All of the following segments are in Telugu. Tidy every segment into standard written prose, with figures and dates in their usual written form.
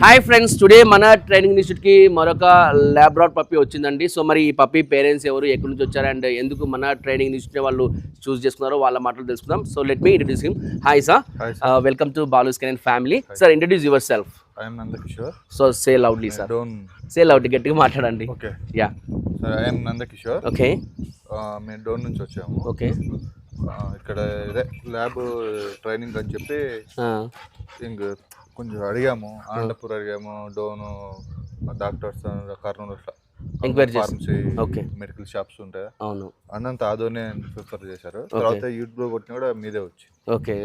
హాయ్ ఫ్రెండ్స్, టుడే మన ట్రైనింగ్ ఇన్స్టిట్యూట్ కి మరొక ల్యాబ్రాడ్ పప్పి వచ్చిందండి. సో మరి ఈ పప్పి పేరెంట్స్ ఎవరు, ఎక్కడి నుంచి వచ్చారు అండ్ ఎందుకు మన ట్రైనింగ్ ఇన్స్టిట్యూట్ వాళ్ళు చూస్ చేసుకున్నారో వాళ్ళ మాటలు తెలుసుకుందాం. So let me introduce him. Hi sir, welcome to Balu's kennel family. Sir, introduce yourself. I am Nanda Kishore. So say loudly sir. Say loudly, గట్టిగా మాట్లాడండి. Okay. Yeah. Sir, I am Nanda Kishore. Okay. మేము డోన్ నుంచి వచ్చాము. ఓకే. ఇక్కడ ఇదే ల్యాబ్ ట్రైనింగ్ అని చెప్పి ఇంక కొంచెం అడిగాము. అనంతపూర్ అడిగాము, Dhone doctors Kurnool enquiry pharmacy, okay, medical shops ఉంటాయి. అవును. అన్నంత ఆదోనే ప్రిఫర్ చేశారు. తర్వాత యూట్యూబ్లో కొట్టిన కూడా మీదే వచ్చి ఓకే.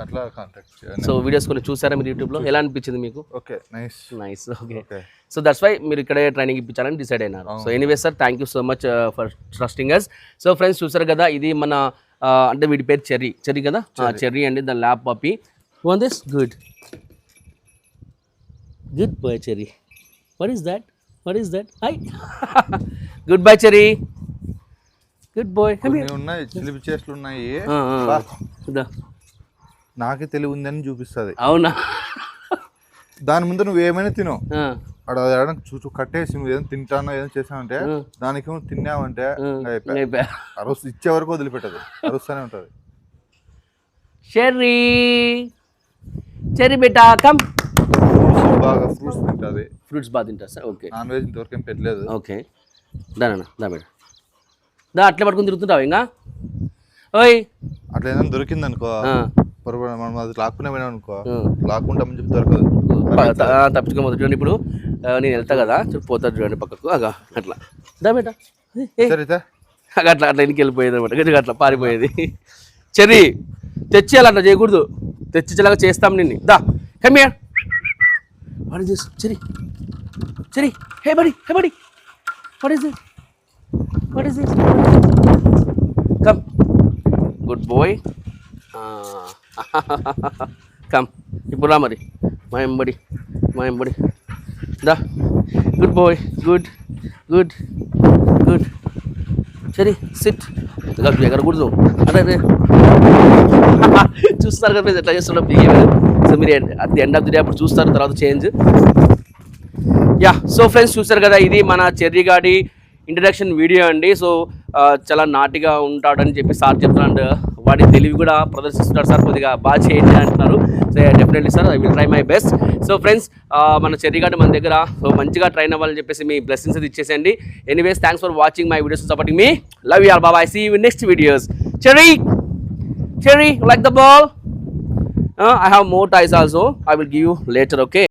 అట్లా కాంటాక్ట్. సో వీడియోస్ కొన్ని చూసారా మీరు యూట్యూబ్లో? ఎలా అనిపించింది మీకు? Okay, nice nice. Okay. So that's why మీరు ఇక్కడే ట్రైనింగ్ ఇప్పించాలని డిసైడ్ అయినారు. So anyway sir, thank you so much for trusting us. So friends, చూసారు కదా, ఇది మన అంటే వీడి పేరు చెర్రీ కదా, చెర్రీ అండి, the lab puppy. One this good boy Cherry. What is that hi good boy Cherry, good boy. ఉన్నాయి, చిలిపి చేష్టలు ఉన్నాయి. నాకే తెలివి ఉందని చూపిస్తుంది. అవునా? దాని ముందు నువ్వు ఏమైనా తిను, అక్కడ చూచు కట్టేసి నువ్వు ఏదైనా తింటానో ఏదైనా చేసావంటే దానికి తిన్నావంటే అరుసు ఇచ్చే వరకు వదిలిపెట్టదు, అరుస్తూనే ఉంటుంది. చెర్రీ బేటా కమ్. బాగా ఫ్రూట్స్ తింటుంది. ఫ్రూట్స్ బాగా తింటారు సార్. ఓకే. నాన్ వెజ్ ఇంతవరకు ఏం పెట్టలేదు. ఓకే, దా బేట, దా అట్లే పట్టుకుని తిరుగుతుంటావు ఇంకా. ఓయ్, అట్లా ఏదైనా దొరికింది అనుకో, మనం అది లాక్కునే పోయినా అనుకో, లాక్కుంటామని చెప్పి దొరకదు, తప్పించుకోమో. చూడండి, ఇప్పుడు నేను వెళ్తా కదా, పోతా చూడండి పక్కకు, అగా అట్లా దా బేట, అట్లా ఇంటికి వెళ్ళిపోయేది అనమాట, అట్లా పారిపోయేది. చెర్రీ, తెచ్చేయాలంట, చేయకూడదు, తెచ్చిచ్చేలాగా చేస్తాం నిన్ను. దా come here. What is this? Cherry, hey buddy, what is this? Come, good boy. Come, ఇప్పుడు రా మరి, మా ఎంబడి దా. Good boy, good. సరే, సిట్. ఎగరకూడదు. అదే చూస్తారు కదా ఎట్లా చేస్తున్నా బిహేవియర్. సో మీరు at the end of the day అప్పుడు చూస్తారు, తర్వాత చేంజ్. యా. సో ఫ్రెండ్స్, చూస్తారు కదా, ఇది మన చెర్రీ గాడి ఇంట్రడక్షన్ వీడియో అండి. సో చాలా నాటిగా ఉంటాడని చెప్పి సార్ చెప్తారు, అండ్ వాడి తెలివి కూడా ప్రదర్శిస్తున్నాడు సార్. కొద్దిగా బాగా చేయండి అంటున్నారు. So definitely sir, I will try my best. So friends, మన చెర్రీ గార్డ్ మన దగ్గర సో మంచిగా ట్రైన్ అవ్వాలని చెప్పేసి మీ బ్లెస్సింగ్స్ అది ఇచ్చేసేయండి. Anyways, thanks for watching my videos, supporting మీ. Love you all, bye. See you in next videos. Cherry, like the ball? I have more ties also. I will give you later, okay?